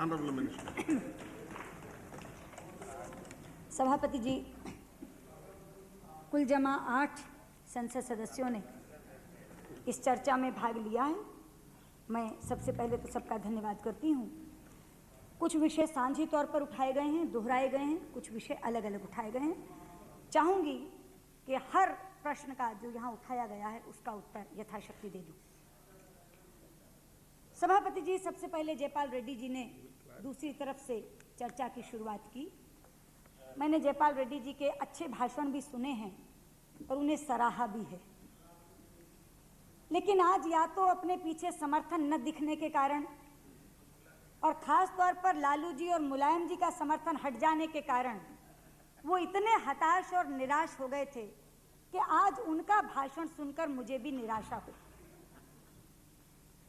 Honorable Minister. सभापति जी, कुल जमा 8 संसद सदस्यों ने इस चर्चा में भाग लिया है। मैं सबसे पहले तो सबका धन्यवाद करती हूँ। कुछ विषय साझी तौर पर उठाए गए हैं, दोहराए गए हैं, कुछ विषय अलग अलग उठाए गए हैं। चाहूँगी कि हर प्रश्न का जो यहाँ उठाया गया है उसका उत्तर यथाशक्ति दे दूँ। सभापति जी, सबसे पहले जयपाल रेड्डी जी ने दूसरी तरफ से चर्चा की शुरुआत की। मैंने जयपाल रेड्डी जी के अच्छे भाषण भी सुने हैं और उन्हें सराहा भी है, लेकिन आज या तो अपने पीछे समर्थन न दिखने के कारण और खास तौर पर लालू जी और मुलायम जी का समर्थन हट जाने के कारण वो इतने हताश और निराश हो गए थे कि आज उनका भाषण सुनकर मुझे भी निराशा हुई।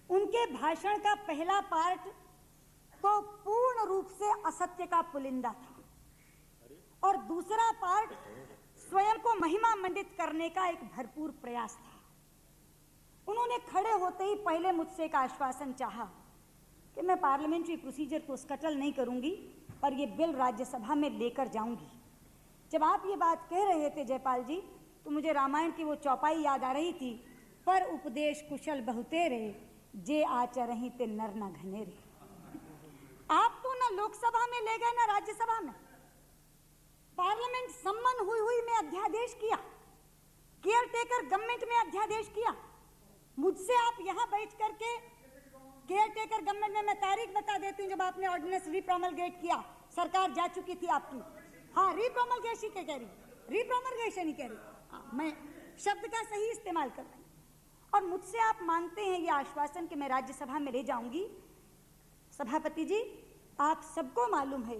उनके भाषण का पहला पार्ट तो पूर्ण रूप से असत्य का पुलिंदा था और दूसरा पार्ट स्वयं को महिमा मंडित करने का एक भरपूर प्रयास था। उन्होंने खड़े होते ही पहले मुझसे एक आश्वासन चाहा कि मैं पार्लियामेंट्री प्रोसीजर को स्कटल नहीं करूंगी और ये बिल राज्यसभा में लेकर जाऊंगी। जब आप ये बात कह रहे थे जयपाल जी, तो मुझे रामायण की वो चौपाई याद आ रही थी, पर उपदेश कुशल बहुतेरे जे आचरहि ते नर न घनेरे। आप तो ना लोकसभा में ले गए ना राज्यसभा में, पार्लियामेंट सम्मन हुई में अध्यादेश किया, केयर टेकर गवर्नमेंट में अध्यादेश किया। मुझसे आप यहाँ बैठ करके केयर टेकर गवर्नमेंट में, मैं तारीख बता देती हूँ जब आपने ऑर्डिनेंस रिप्रोमलगेट किया, सरकार जा चुकी थी आपकी। हाँ, रिप्रोमलगेशन क्या कह रही, रिप्रोमलगेशन ही कह रही। हाँ, मैं शब्द का सही इस्तेमाल कर रही हूँ। और मुझसे आप मांगते हैं ये आश्वासन कि मैं राज्यसभा में ले जाऊंगी। सभापति जी, आप सबको मालूम है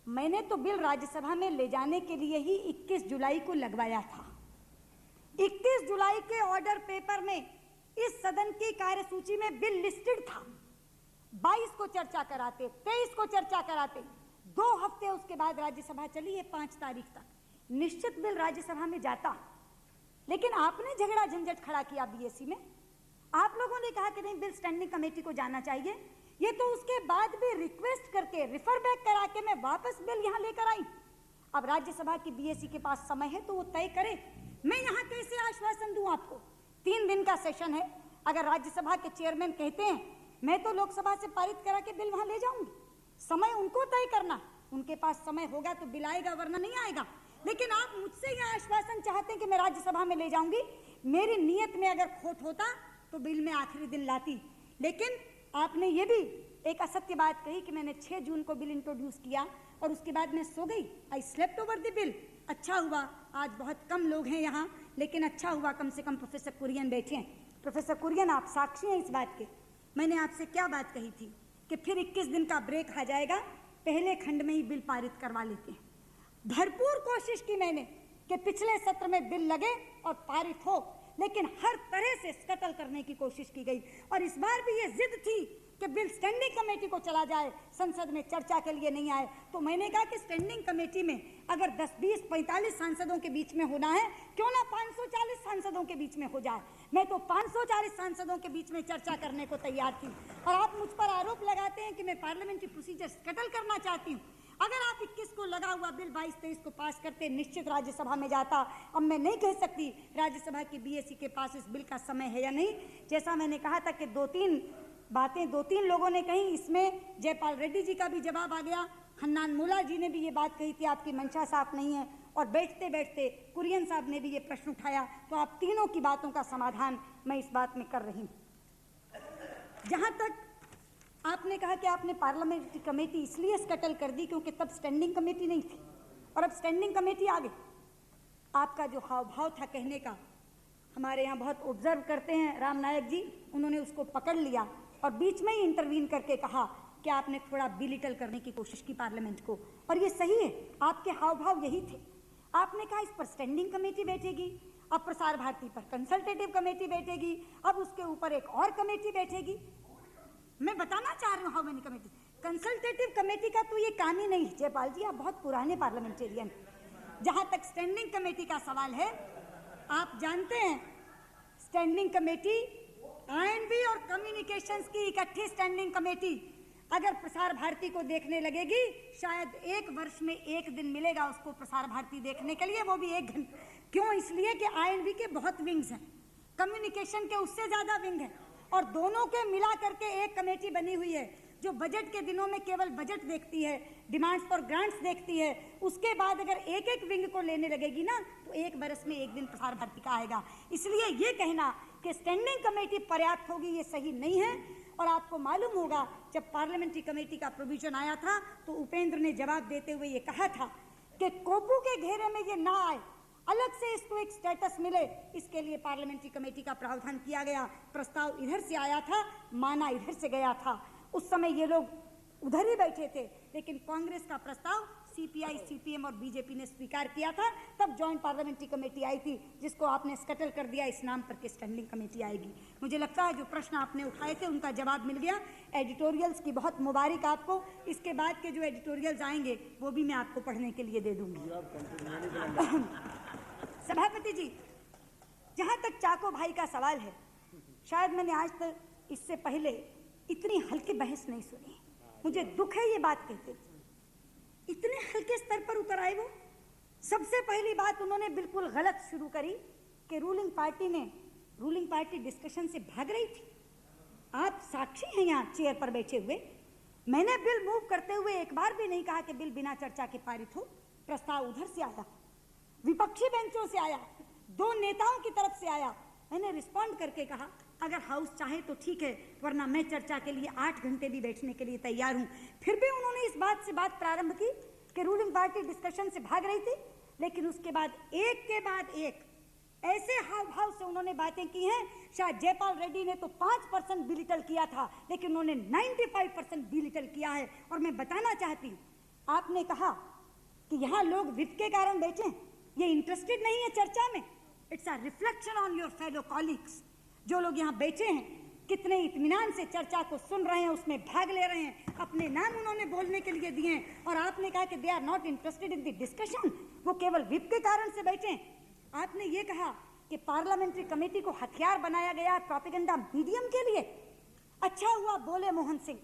मैंने तो बिल राज्यसभा में ले जाने के लिए ही 21 जुलाई को लगवाया था। 21 जुलाई के ऑर्डर पेपर में इस सदन की कार्यसूची में बिल लिस्टेड था। 22 को चर्चा कराते, 23 को चर्चा कराते, 2 हफ्ते उसके बाद राज्यसभा चली है 5 तारीख तक, निश्चित बिल राज्यसभा में जाता। लेकिन आपने झगड़ा झंझट खड़ा किया बीएससी में। आप लोगों ने कहा कि नहीं, बिल स्टैंडिंग कमेटी को जाना चाहिए। ये तो उसके बाद भी रिक्वेस्ट करके, रिफर बैक करा के मैं वापस बिल यहां लेकर आई। अब राज्यसभा की बीएससी के पास समय है तो वो तय करे। मैं यहां कैसे आश्वासन दूं आपको? 3 दिन का सेशन है। अगर राज्यसभा के चेयरमैन कहते हैं मैं तो लोकसभा से पारित करा के बिल वहां ले जाऊंगी, समय उनको तय करना। उनके पास समय होगा तो बिल आएगा, वरना नहीं आएगा। लेकिन आप मुझसे यह आश्वासन चाहते हैं कि मैं राज्यसभा में ले जाऊंगी। मेरी नीयत में अगर खोट होता तो बिल में आखिरी दिन लाती। लेकिन आपने ये भी एक असत्य बात कही कि मैंने 6 जून को बिल इंट्रोड्यूस किया और उसके बाद मैं सो गई। I slept over the bill. अच्छा हुआ आज बहुत कम लोग हैं यहाँ, लेकिन अच्छा हुआ कम से कम प्रोफेसर कुरियन बैठे हैं। प्रोफेसर कुरियन, आप साक्षी हैं इस बात के। मैंने आपसे क्या बात कही थी कि फिर 21 दिन का ब्रेक आ जाएगा, पहले खंड में ही बिल पारित करवा लेते हैं। भरपूर कोशिश की मैंने कि पिछले सत्र में बिल लगे और पारित हो, लेकिन हर तरह से स्कटल करने की कोशिश की गई। और इस बार भी ये जिद थी कि बिल स्टैंडिंग कमेटी को चला जाए, संसद में चर्चा के लिए नहीं आए। तो मैंने कहा कि स्टैंडिंग कमेटी में अगर 10, 20, 45 सांसदों के बीच में होना है, क्यों ना 540 सांसदों के बीच में हो जाए। मैं तो 540 सांसदों के बीच में चर्चा करने को तैयार थी। और आप मुझ पर आरोप लगाते हैं कि मैं पार्लियामेंट्री प्रोसीजर स्कटल करना चाहती हूँ। अगर आप 21 को लगा हुआ बिल 22-23 को पास करते, निश्चित राज्यसभा में जाता। अब मैं नहीं कह सकती राज्यसभा की बीएससी के पास इस बिल का समय है या नहीं। जैसा मैंने कहा था कि 2-3 बातें 2-3 लोगों ने कही, इसमें जयपाल रेड्डी जी का भी जवाब आ गया। हन्नान मुल्ला जी ने भी ये बात कही थी आपकी मंशा साफ नहीं है, और बैठते बैठते कुरियन साहब ने भी ये प्रश्न उठाया। तो आप तीनों की बातों का समाधान मैं इस बात में कर रही हूँ। जहाँ तक आपने कहा कि आपने पार्लियामेंट्री कमेटी इसलिए स्कटल कर दी क्योंकि तब स्टैंडिंग कमेटी नहीं थी और अब स्टैंडिंग कमेटी आ गई। आपका जो हाव भाव था कहने का, हमारे यहाँ बहुत ऑब्जर्व करते हैं राम नायक जी, उन्होंने उसको पकड़ लिया और बीच में ही इंटरवीन करके कहा कि आपने थोड़ा बिलिटल करने की कोशिश की पार्लियामेंट को। और ये सही है, आपके हाव भाव यही थे। आपने कहा इस पर स्टैंडिंग कमेटी बैठेगी, अब प्रसार भारती पर कंसल्टेटिव कमेटी बैठेगी, अब उसके ऊपर एक और कमेटी बैठेगी। मैं बताना चाह रही हूँ how many committee. Consultative committee का तो ये काम ही नहीं। जयपाल जी, आप बहुत पुराने पार्लियामेंटेरियन। जहां तक स्टैंडिंग कमेटी का सवाल है, आप जानते हैं स्टैंडिंग कमेटी आईएनबी और कम्युनिकेशंस की इकट्ठी स्टैंडिंग कमेटी अगर प्रसार भारती को देखने लगेगी, शायद एक वर्ष में एक दिन मिलेगा उसको प्रसार भारती देखने के लिए, वो भी 1 घंटा। क्यों? इसलिए कि आईएनबी के बहुत विंग्स हैं, कम्युनिकेशन के उससे ज्यादा विंग है, और दोनों के मिला करके एक कमेटी बनी हुई है जो बजट के दिनों में केवल बजट देखती है, डिमांड्स फॉर ग्रांट्स देखती है। उसके बाद अगर एक एक विंग को लेने लगेगी ना, तो एक बरस में एक दिन प्रसार भारती का आएगा। इसलिए ये कहना कि स्टैंडिंग कमेटी पर्याप्त होगी, ये सही नहीं है। और आपको मालूम होगा, जब पार्लियामेंट्री कमेटी का प्रोविजन आया था तो उपेंद्र ने जवाब देते हुए ये कहा था कि कोपू के घेरे में ये ना आए, अलग से इसको एक स्टेटस मिले, इसके लिए पार्लियामेंट्री कमेटी का प्रावधान किया गया। प्रस्ताव इधर से आया था, माना इधर से गया था। उस समय ये लोग उधर ही बैठे थे, लेकिन कांग्रेस का प्रस्ताव सीपीआई, सीपीएम और बीजेपी ने स्वीकार किया था। तब जॉइंट पार्लियामेंट्री कमेटी आई थी, जिसको आपने स्कटल कर दिया इस नाम पर कि स्टैंडिंग कमेटी आएगी। मुझे लगता है जो प्रश्न आपने उठाए थे उनका जवाब मिल गया। एडिटोरियल्स की बहुत मुबारक आपको। इसके बाद के जो एडिटोरियल्स आएंगे वो भी मैं आपको पढ़ने के लिए दे दूंगी। सभापति जी, जहां तक चाको भाई का सवाल है, शायद मैंने आज तक इससे पहले इतनी हल्की बहस नहीं सुनी। मुझे दुख है ये बात कहते, इतने हल्के स्तर पर उतर आए वो। सबसे पहली बात उन्होंने बिल्कुल गलत शुरू करी कि रूलिंग पार्टी डिस्कशन से भाग रही थी। आप साक्षी हैं यहाँ चेयर पर बैठे हुए। मैंने बिल मूव करते हुए एक बार भी नहीं कहा कि बिल बिना चर्चा के पारित हो। प्रस्ताव उधर से आया, विपक्षी बेंचों से आया, 2 नेताओं की तरफ से आया। मैंने रिस्पॉन्ड करके कहा अगर हाउस चाहे तो ठीक है, वरना मैं चर्चा के लिए 8 घंटे भी बैठने के लिए तैयार हूं। फिर भी उन्होंने इस बात से बात प्रारंभ की कि रूलिंग पार्टी डिस्कशन से भाग रही थी, लेकिन उसके बाद एक ऐसे हाव भाव से उन्होंने बातें की हैं। शायद जयपाल रेड्डी ने तो 5% बिलिटल किया था, लेकिन उन्होंने 95% बिलिटल किया है। और मैं बताना चाहती हूँ, आपने कहा कि यहाँ लोग वित्त के कारण बैठे, ये इंटरेस्टेड नहीं है चर्चा में। It's a reflection on your fellow colleagues. जो लोग यहाँ बैठे हैं कितने इत्मीनान से चर्चा को सुन रहे हैं, उसमें भाग ले रहे हैं, अपने नाम उन्होंने बोलने के लिए दिए हैं। और आपने कहा कि they are not interested in the discussion, वो केवल विप के कारण से बैठे हैं। आपने ये कहा कि पार्लियामेंट्री कमेटी को हथियार बनाया गया है प्रोपेगेंडा मीडियम के लिए। अच्छा हुआ बोले मोहन सिंह।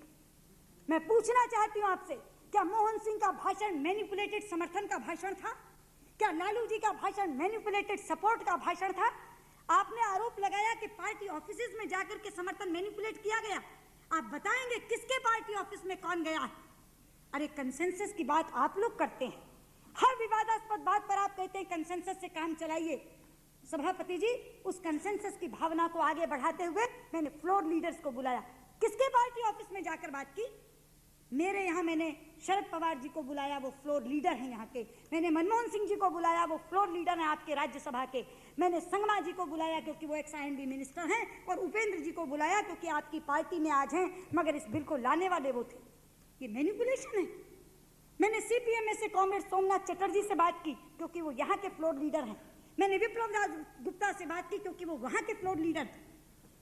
मैं पूछना चाहती हूँ आपसे, क्या मोहन सिंह का भाषण मैनिपुलेटेड समर्थन का भाषण था? क्या लालू जी का भाषण मैनिपुलेटेड सपोर्ट का भाषण था? आपने आरोप लगाया कि पार्टी ऑफिसेज में जाकर के समर्थन मैनिपुलेट किया गया। आप बताएंगे किसके पार्टी ऑफिस में कौन गया है? अरे कंसेंसस की बात आप लोग करते हैं, हर विवादास्पद बात पर आप कहते हैं कंसेंसस से काम चलाइए। सभापति जी, उस कंसेंसस की भावना को आगे बढ़ाते हुए मैंने फ्लोर लीडर्स को बुलाया। किसके पार्टी ऑफिस में जाकर बात की? मेरे यहाँ मैंने शरद पवार जी को बुलाया, वो फ्लोर लीडर हैं यहाँ के। मैंने मनमोहन सिंह जी को बुलाया, वो फ्लोर लीडर हैं आपके राज्यसभा के। मैंने संगमा जी को बुलाया क्योंकि वो एक्स आईएनबी मिनिस्टर हैं, और उपेंद्र जी को बुलाया क्योंकि आपकी पार्टी में आज हैं, मगर इस बिल को लाने वाले वो थे। ये मैनिपुलेशन है। मैंने सीपीएम में से कॉमरेड सोमनाथ चटर्जी से बात की क्योंकि वो यहाँ के फ्लोर लीडर हैं। मैंने विप्लव दास गुप्ता से बात की क्योंकि वो वहाँ के फ्लोर लीडर थे।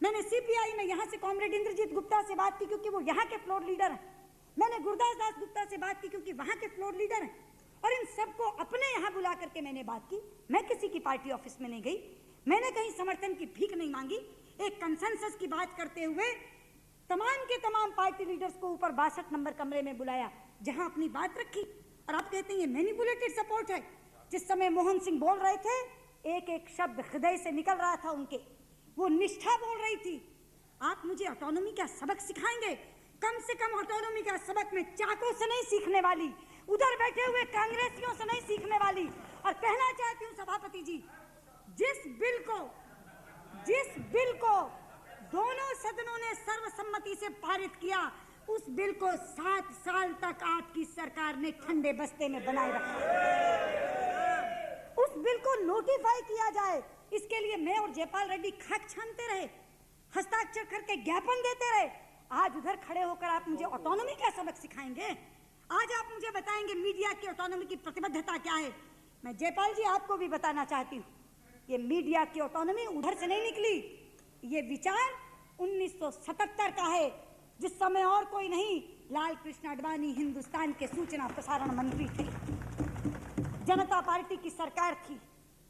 मैंने सीपीआई में यहाँ से कॉमरेड इंद्रजीत गुप्ता से बात की क्योंकि वो यहाँ के फ्लोर लीडर हैं। मैंने गुरदास दास गुप्ता से बात की क्योंकि वहाँ के फ्लोर लीडर हैं। और इन सबको अपने यहाँ बुला करके मैंने बात की। मैं किसी की पार्टी ऑफिस में नहीं गई, मैंने कहीं समर्थन की भीख नहीं मांगी। एक कंसेंसस की बात करते हुए तमाम के तमाम पार्टी लीडर्स को ऊपर 62 नंबर कमरे में बुलाया, जहां अपनी बात रखी। और आप कहते हैं ये मैनिपुलेटेड सपोर्ट है। जिस समय मोहन सिंह बोल रहे थे, एक एक शब्द हृदय से निकल रहा था उनके, वो निष्ठा बोल रही थी। आप मुझे ऑटोनॉमी का सबक सिखाएंगे? कम से कम ऑटोनॉमी का सबक मैं चाकों से नहीं सीखने वाली, उधर बैठे हुए कांग्रेसियों से नहीं सीखने वाली। और कहना चाहती हूँ सभापति जी, जिस बिल को दोनों सदनों ने सर्वसम्मति से पारित किया, उस बिल को 7 साल तक आपकी सरकार ने ठंडे बस्ते में बनाए रखा। उस बिल को नोटिफाई किया जाए, इसके लिए मैं और जयपाल रेड्डी खाक छानते रहे, हस्ताक्षर करके ज्ञापन देते रहे। आज उधर खड़े होकर आप मुझे ऑटोनॉमी का सबक सिखाएंगे? आज आप मुझे बताएंगे मीडिया की ऑटोनॉमी की प्रतिबद्धता क्या है? मैं जयपाल जी आपको भी बताना चाहती हूँ, ये मीडिया की ऑटोनॉमी उधर से नहीं निकली। ये विचार 1977 का है, जिस समय और कोई नहीं, लाल कृष्ण आडवाणी हिंदुस्तान के सूचना प्रसारण मंत्री थे, जनता पार्टी की सरकार थी।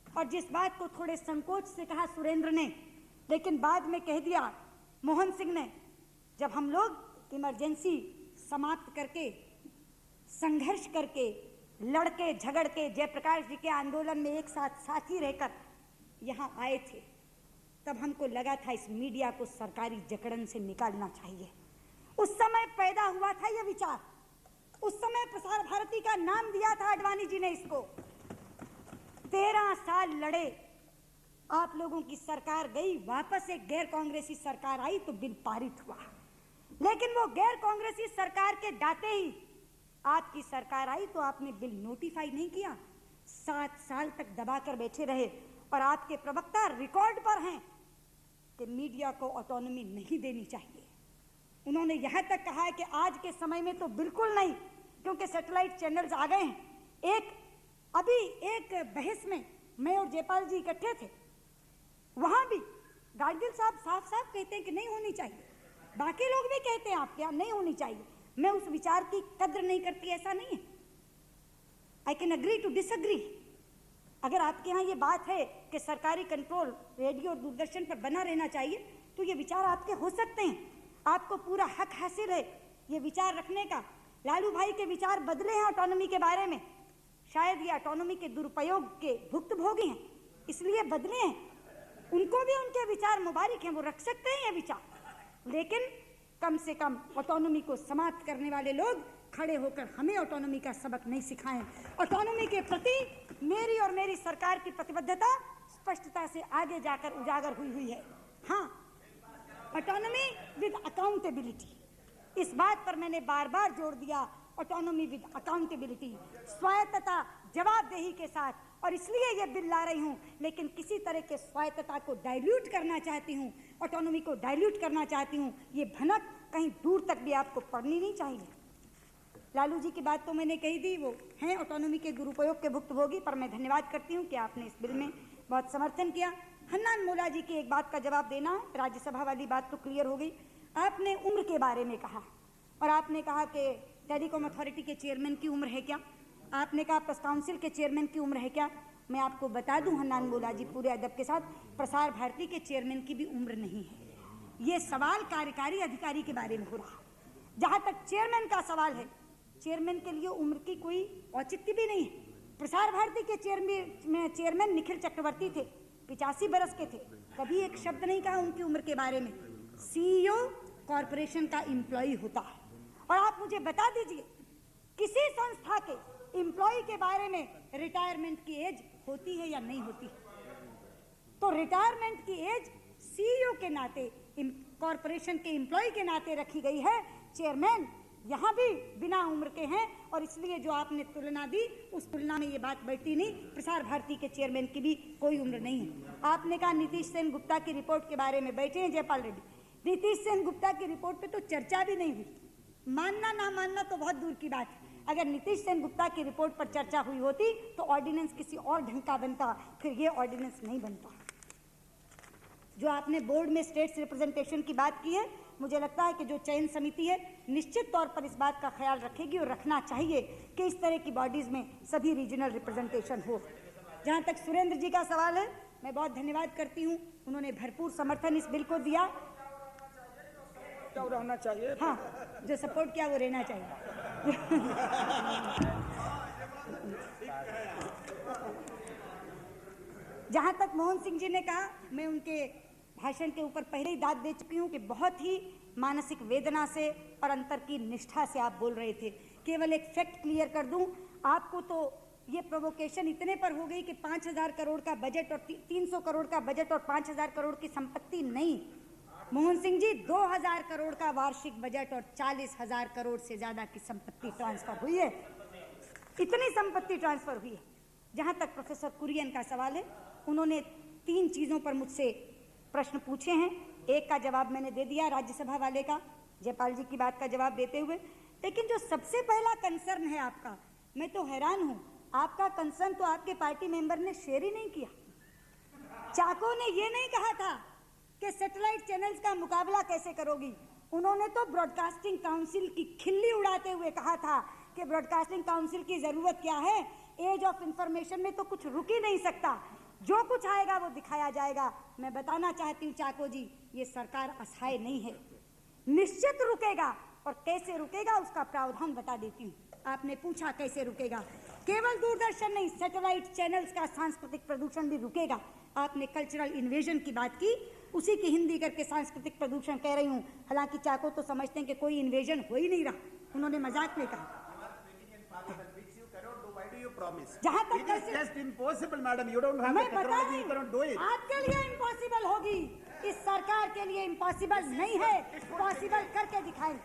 और जिस बात को थोड़े संकोच से कहा सुरेंद्र ने, लेकिन बाद में कह दिया मोहन सिंह ने, जब हम लोग इमरजेंसी समाप्त करके, संघर्ष करके, लड़के झगड़ के जयप्रकाश जी के आंदोलन में एक साथ साथी रहकर यहाँ आए थे, तब हमको लगा था इस मीडिया को सरकारी जकड़न से निकालना चाहिए। उस समय पैदा हुआ था यह विचार, उस समय प्रसार भारती का नाम दिया था आडवाणी जी ने इसको। 13 साल लड़े, आप लोगों की सरकार गई, वापस एक गैर कांग्रेसी सरकार आई तो बिल पारित हुआ। लेकिन वो गैर कांग्रेसी सरकार के जाते ही आपकी सरकार आई तो आपने बिल नोटिफाई नहीं किया, 7 साल तक दबाकर बैठे रहे। और आपके प्रवक्ता रिकॉर्ड पर हैं कि मीडिया को ऑटोनॉमी नहीं देनी चाहिए। उन्होंने यहां तक कहा है कि आज के समय में तो बिल्कुल नहीं, क्योंकि सैटेलाइट चैनल्स आ गए हैं। अभी एक बहस में मैं और जयपाल जी इकट्ठे थे, वहां भी गाडगिल साहब साफ साफ कहते हैं कि नहीं होनी चाहिए, बाकी लोग भी कहते हैं आपके यहाँ नहीं होनी चाहिए। मैं उस विचार की कद्र नहीं करती, ऐसा नहीं है। I can agree to disagree. अगर आपके यहाँ ये बात है कि सरकारी कंट्रोल रेडियो और दूरदर्शन पर बना रहना चाहिए, तो ये विचार आपके हो सकते हैं, आपको पूरा हक हासिल है ये विचार रखने का। लालू भाई के विचार बदले हैं ऑटोनॉमी के बारे में, शायद ये ऑटोनॉमी के दुरुपयोग के भुक्तभोगी हैं, इसलिए बदले हैं। उनको भी उनके विचार मुबारक हैं, वो रख सकते हैं ये विचार, लेकिन कम से कम ऑटोनॉमी को समाप्त करने वाले लोग खड़े होकर हमें ऑटोनॉमी का सबक नहीं सिखाएं। ऑटोनॉमी के प्रति मेरी और मेरी सरकार की प्रतिबद्धता स्पष्टता से आगे जाकर उजागर हुई है। हाँ, ऑटोनॉमी विद अकाउंटेबिलिटी, इस बात पर मैंने बार बार जोर दिया। ऑटोनॉमी विद अकाउंटेबिलिटी, स्वायत्तता जवाबदेही के साथ, और इसलिए ये बिल ला रही हूँ। लेकिन किसी तरह के स्वायत्तता को डाइल्यूट करना चाहती हूँ, ऑटोनॉमी को डाइल्यूट करना चाहती हूँ, ये भनक कहीं दूर तक भी आपको पड़नी नहीं चाहिए। लालू जी की बात तो मैंने कही दी, वो हैं ऑटोनॉमी के दुरुपयोग के भुक्तभोगी, पर मैं धन्यवाद करती हूँ कि आपने इस बिल में बहुत समर्थन किया। हन्नान मोला जी की एक बात का जवाब देना है, राज्यसभा वाली बात तो क्लियर हो गई। आपने उम्र के बारे में कहा, और आपने कहा कि टेलीकॉम अथॉरिटी के चेयरमैन की उम्र है क्या, आपने कहा प्रेस काउंसिल के चेयरमैन की उम्र है क्या। मैं आपको बता दूं हन्नान मोला जी, पूरे अदब के साथ, प्रसार भारती के चेयरमैन की भी उम्र नहीं है। ये सवाल कार्यकारी अधिकारी के बारे में हो रहा है। जहां तक चेयरमैन का सवाल है, चेयरमैन के लिए उम्र की कोई औचित्य भी नहीं है। प्रसार भारती के चेयरमैन निखिल चक्रवर्ती थे, 85 बरस के थे, कभी एक शब्द नहीं कहा उनकी उम्र के बारे में। सीईओ कॉरपोरेशन का एम्प्लॉय होता है। और आप मुझे बता दीजिए, किसी संस्था के एम्प्लॉय के बारे में रिटायरमेंट की एज होती है या नहीं होती? तो रिटायरमेंट की एज सीईओ के नाते, कॉरपोरेशन के एम्प्लॉय के नाते रखी गई है। चेयरमैन यहाँ भी बिना उम्र के हैं, और इसलिए जो आपने तुलना दी, उस तुलना में ये बात बैठती नहीं। प्रसार भारती के चेयरमैन की भी कोई उम्र नहीं है। आपने कहा नीतीश सेन गुप्ता की रिपोर्ट के बारे में, बैठे हैं जयपाल रेड्डी, नीतीश सेन गुप्ता की रिपोर्ट पे तो चर्चा भी नहीं हुई। मानना ना मानना तो बहुत दूर की बात है, अगर नीतीश सेन गुप्ता की रिपोर्ट पर चर्चा हुई होती तो ऑर्डिनेंस किसी और ढंग का बनता, फिर ये ऑर्डिनेंस नहीं बनता। जो आपने बोर्ड में स्टेट्स रिप्रेजेंटेशन की बात की है, मुझे लगता है कि जो चयन समिति है निश्चित तौर पर इस बात का ख्याल रखेगी, और रखना चाहिए कि इस तरह की बॉडीज में सभी रीजनल रिप्रेजेंटेशन हो। जहाँ तक सुरेंद्र जी का सवाल है, मैं बहुत धन्यवाद करती हूँ, उन्होंने भरपूर समर्थन इस बिल को दिया। क्या रहना चाहिए? हाँ, जो सपोर्ट किया वो रहना चाहिए। जहां तक मोहन सिंह जी ने कहा, मैं उनके भाषण के ऊपर पहले ही दाद दे चुकी हूँ कि बहुत ही मानसिक वेदना से और अंतर की निष्ठा से आप बोल रहे थे। केवल एक फैक्ट क्लियर कर दूं आपको, तो ये प्रोवोकेशन इतने पर हो गई कि 5,000 करोड़ का बजट और 300 करोड़ का बजट और 5,000 करोड़ की संपत्ति नहीं। मोहन सिंह जी, 2,000 करोड़ का वार्षिक बजट और 40,000 करोड़ से ज्यादा की संपत्ति ट्रांसफर हुई है। इतनी संपत्ति ट्रांसफर हुई है। जहां तक प्रोफेसर कुरियन का सवाल है, उन्होंने 3 चीजों पर मुझसे प्रश्न पूछे हैं। एक का जवाब मैंने दे दिया, राज्यसभा वाले का, जयपाल जी की बात का जवाब देते हुए। लेकिन जो सबसे पहला कंसर्न है आपका, मैं तो हैरान हूं, आपका कंसर्न तो आपके पार्टी मेंबर ने शेयर ही नहीं किया। चाको ने ये नहीं कहा था कि सैटेलाइट चैनल्स का मुकाबला कैसे करोगी, उन्होंने तो ब्रॉडकास्टिंग काउंसिल की खिल्ली उड़ाते हुए कहा था कि ब्रॉडकास्टिंग काउंसिल की जरूरत क्या है, एज ऑफ इंफॉर्मेशन में तो कुछ रुक ही नहीं सकता, जो कुछ आएगा वो दिखाया जाएगा। मैं बताना चाहती हूँ चाको जी, ये सरकार असहाय नहीं है, निश्चित रुकेगा। और कैसे रुकेगा उसका प्रावधान बता देती हूँ। आपने पूछा कैसे रुकेगा। केवल दूरदर्शन नहीं, सैटेलाइट चैनल्स का सांस्कृतिक प्रदूषण भी रुकेगा। आपने कल्चरल इन्वेजन की बात की, उसी की हिंदी करके सांस्कृतिक प्रदूषण कह रही हूँ। हालांकि चाको तो समझते हैं कि कोई इन्वेजन हो ही नहीं रहा, उन्होंने मजाक में कहा। जहाँ तक मैं बता रही हूँ, आपके लिए इम्पॉसिबल होगी, इस सरकार के लिए इम्पॉसिबल नहीं है, पॉसिबल करके दिखाएं।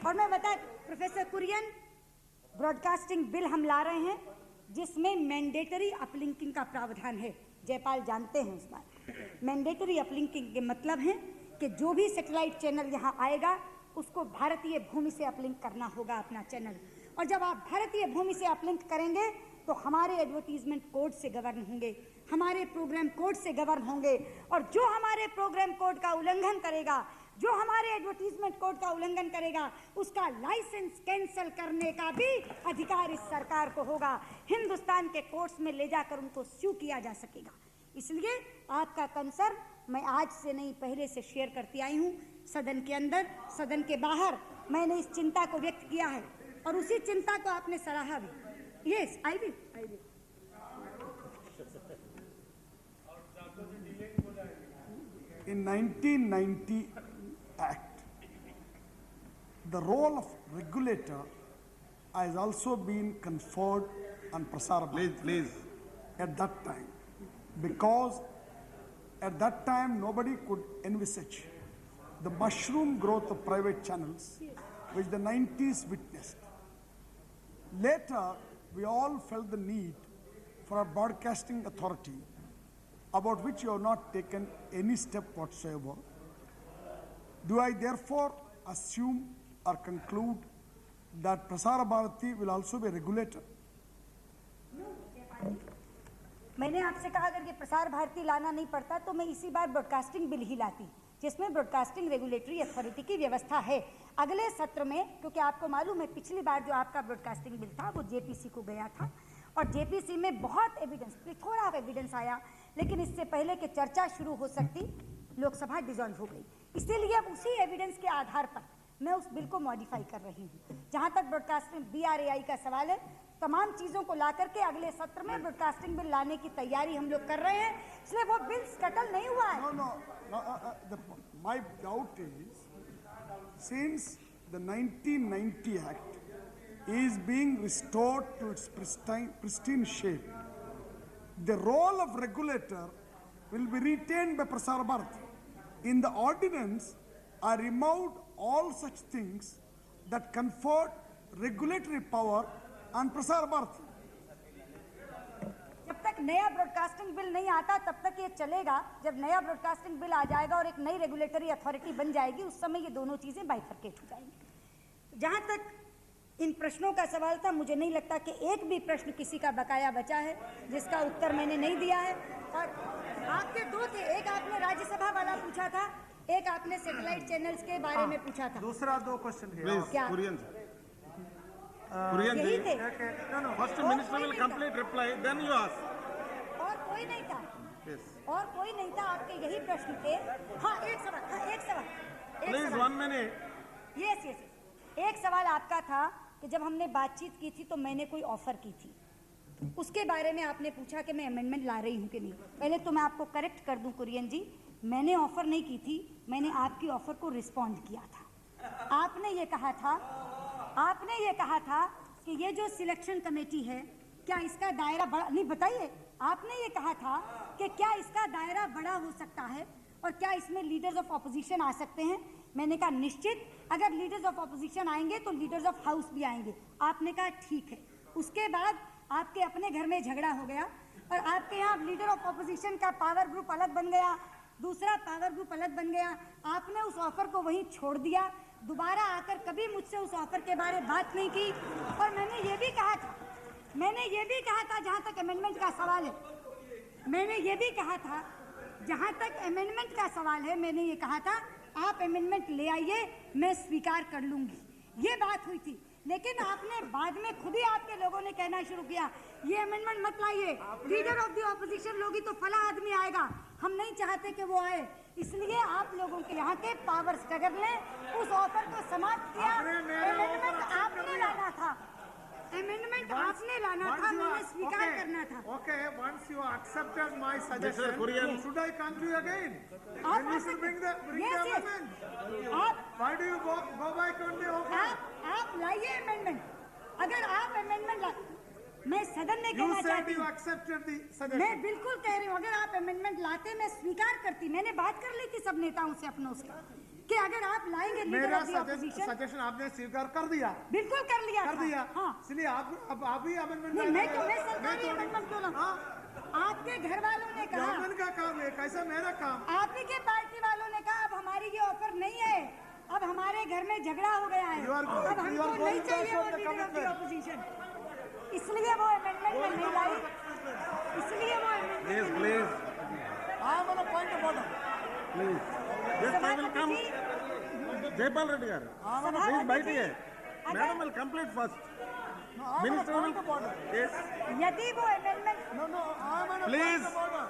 और मैं बता, प्रोफेसर कुरियन, ब्रॉडकास्टिंग बिल हम ला रहे हैं जिसमें मैंडेटरी अपलिंकिंग का प्रावधान है। जयपाल जानते हैं उस बात। मैंडेटरी अपलिंकिंग के मतलब है कि जो भी सैटेलाइट चैनल यहाँ आएगा उसको भारतीय भूमि से अपलिंक करना होगा अपना चैनल। और जब आप भारतीय भूमि से अपलिंक करेंगे तो हमारे एडवर्टीजमेंट कोड से गवर्न होंगे, हमारे प्रोग्राम कोड से गवर्न होंगे। और जो हमारे प्रोग्राम कोड का उल्लंघन करेगा, जो हमारे एडवर्टीजमेंट कोड का उल्लंघन करेगा, उसका लाइसेंस कैंसिल करने का भी अधिकार इस सरकार को होगा। हिंदुस्तान के कोर्ट्स में ले जाकर उनको स्यू किया जा सकेगा। इसलिए आपका कंसर्न मैं आज से नहीं, पहले से शेयर करती आई हूँ। सदन के अंदर, सदन के बाहर मैंने इस चिंता को व्यक्त किया है और उसी चिंता को आपने सराहा भी। Yes, I will. In 1990 Act, the role of regulator has also been conferred on Prasar Bharati at that time, because at that time nobody could envisage the mushroom growth of private channels which the 90s witnessed. Later, we all felt the need for a broadcasting authority about which you have not taken any step whatsoever. Do I therefore assume or conclude that Prasar Bharati will also be a regulator? मैंने आपसे कहा अगर ये प्रसार भारती लाना नहीं पड़ता तो मैं इसी बार ब्रॉडकास्टिंग बिल ही लाती, जिसमें ब्रॉडकास्टिंग रेगुलेटरी अथॉरिटी की व्यवस्था है। अगले सत्र में, क्योंकि आपको मालूम है पिछली बार जो आपका ब्रॉडकास्टिंग बिल था वो जेपीसी को गया था और जेपीसी में बहुत एविडेंस, थोड़ा एविडेंस आया, लेकिन इससे पहले कि चर्चा शुरू हो सकती लोकसभा डिसॉल्व हो गई। इसीलिए अब उसी एविडेंस के आधार पर मैं उस बिल को मॉडिफाई कर रही हूँ। जहाँ तक ब्रॉडकास्टिंग BRAI का सवाल है, तमाम चीज़ों को ला करके अगले सत्र में ब्रॉडकास्टिंग बिल लाने की तैयारी हम लोग कर रहे हैं, इसलिए वो बिल स्कटल नहीं हुआ है। My doubt is, since the 1990 Act is being restored to its pristine shape, the role of regulator will be retained by Prasar Bharati. In the ordinance, I removed all such things that conferred regulatory power on Prasar Bharati. जब तक नया broadcasting bill नहीं आता तब तक ये चलेगा। जब नया ब्रॉडकास्टिंग बिल आ जाएगा और एक नई रेगुलेटरी अथॉरिटी बन जाएगी, उस समय ये दोनों चीजें बाइफरकेट हो जाएंगी। जहां तक इन प्रश्नों का सवाल था, मुझे नहीं लगता कि एक भी प्रश्न किसी का बकाया बचा है जिसका उत्तर मैंने नहीं दिया है। और आपके दो थे, एक आपने राज्यसभा वाला पूछा था, एक आपने सैटेलाइट चैनल्स के बारे में पूछा था। दूसरा दो क्वेश्चन क्या यही थे? First minister will complete reply, then you ask. और कोई नहीं था? Yes. और कोई नहीं था, आपके यही प्रश्न थे। हाँ, एक सवाल। Please, 1 minute. यस। एक सवाल आपका था कि जब हमने बातचीत की थी तो मैंने कोई ऑफर की थी, उसके बारे में आपने पूछा कि मैं अमेंडमेंट ला रही हूँ कि नहीं। पहले तो मैं आपको करेक्ट कर दूं कुरियन जी, मैंने ऑफर नहीं की थी, मैंने आपकी ऑफर को रिस्पॉन्ड किया था। आपने ये कहा था कि ये जो सिलेक्शन कमेटी है, क्या इसका दायरा बड़ा, नहीं बताइए, आपने ये कहा था कि क्या इसका दायरा बड़ा हो सकता है और क्या इसमें लीडर्स ऑफ ऑपोजिशन आ सकते हैं। मैंने कहा निश्चित, अगर लीडर्स ऑफ ऑपोजिशन आएंगे तो लीडर्स ऑफ हाउस भी आएंगे। आपने कहा ठीक है। उसके बाद आपके अपने घर में झगड़ा हो गया और आपके यहाँ लीडर ऑफ ऑपोजिशन का पावर ग्रुप अलग बन गया, दूसरा पावर ग्रुप अलग बन गया। आपने उस ऑफर को वहीं छोड़ दिया, दोबारा आकर कभी मुझसे उस ऑफर के बारे में बात नहीं की। और मैंने ये भी कहा था जहाँ तक अमेंडमेंट का सवाल है, मैंने ये भी कहा था जहाँ तक अमेंडमेंट का सवाल है, मैंने ये कहा था आप अमेंडमेंट ले आइए, मैं स्वीकार कर लूंगी। ये बात हुई थी। लेकिन आपने बाद में खुद ही आपके लोगों ने कहना शुरू किया ये अमेंडमेंट मत लाइए, लीडर ऑफ द ऑपोजिशन लोगी तो फला आदमी आएगा, हम नहीं चाहते कि वो आए। इसलिए आप लोगों के यहाँ के पावर स्ट्रगल ने उस ऑफर को समाप्त किया। अमेंडमेंट आपने लाना था, अमेंडमेंट आपने लाना था, मैंने स्वीकार करना था। Okay, once you accepted my suggestion, Mr. Kurian. should I come to you again? आप Then you should bring the amendment. आप Why do you go back on the offer? आप लाइए अमेंडमेंट। अगर आप अमेंडमेंट मैं सदन में You कहना said चाहती you हूँ, accepted the मैं suggestion. बिल्कुल कह रही हूँ, अगर आप अमेंडमेंट लाते मैं स्वीकार करती। मैंने बात कर ली थी सब नेताओं से अपनों से कि अगर आप लाएंगे लीडर मेरा ऑफ द ऑपोजिशन, सजेशन आपने स्वीकार कर दिया। बिल्कुल कर लिया कर था। दिया। हाँ इसलिए आप ही अमेंडमेंट नहीं, मैं सरकारी अमेंडमेंट क्यों लाऊं? आपके घर वालों ने कहा, गवर्नमेंट का काम है, कैसा मेरा काम? आप ही के पार्टी वालों ने कहा अब हमारी ये ऑफर नहीं है, अब हमारे घर में झगड़ा हो गया है, You are going- अब you हमको are नहीं going चाहिए back वो on the leader of the commitment. Opposition. इसलिए वो अमेंडमेंट में नहीं लाई, इसलिए वो Please, amendment please, I am on a point of order. please. Yes, I will come. Jaypal Reddy garu. Please बैठिए. Madam will complete first. No, I am on a Minister point of will. order. Yes. यदि वो amendment No, I am on a Please. point of order.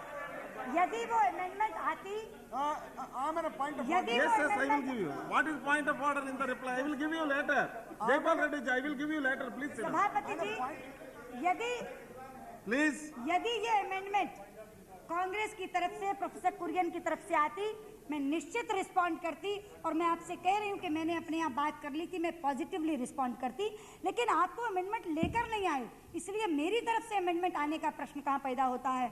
यदि वो amendment आती, I am on a point of order. यदि Yes, वो yes, I will amendment- give you. What is point of order in the reply? I will give you later. Jaypal Reddy ji, I will give you later. Please sit down. सभापति जी, यदि Please. यदि ये amendment Congress की तरफ से professor Kurien की तरफ से आती मैं निश्चित रिस्पॉन्ड करती, और मैं आपसे कह रही हूँ कि मैंने अपने यहाँ बात कर ली थी, मैं पॉजिटिवली रिस्पॉन्ड करती, लेकिन आप तो अमेंडमेंट लेकर नहीं आए, इसलिए मेरी तरफ से अमेंडमेंट आने का प्रश्न कहाँ पैदा होता है।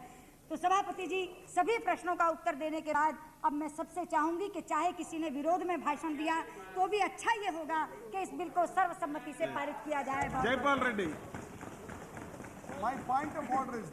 तो सभापति जी, सभी प्रश्नों का उत्तर देने के बाद अब मैं सबसे चाहूंगी कि चाहे किसी ने विरोध में भाषण दिया तो भी अच्छा ये होगा कि इस बिल को सर्वसम्मति से पारित किया जाए। Jaypal Reddy. My point of order is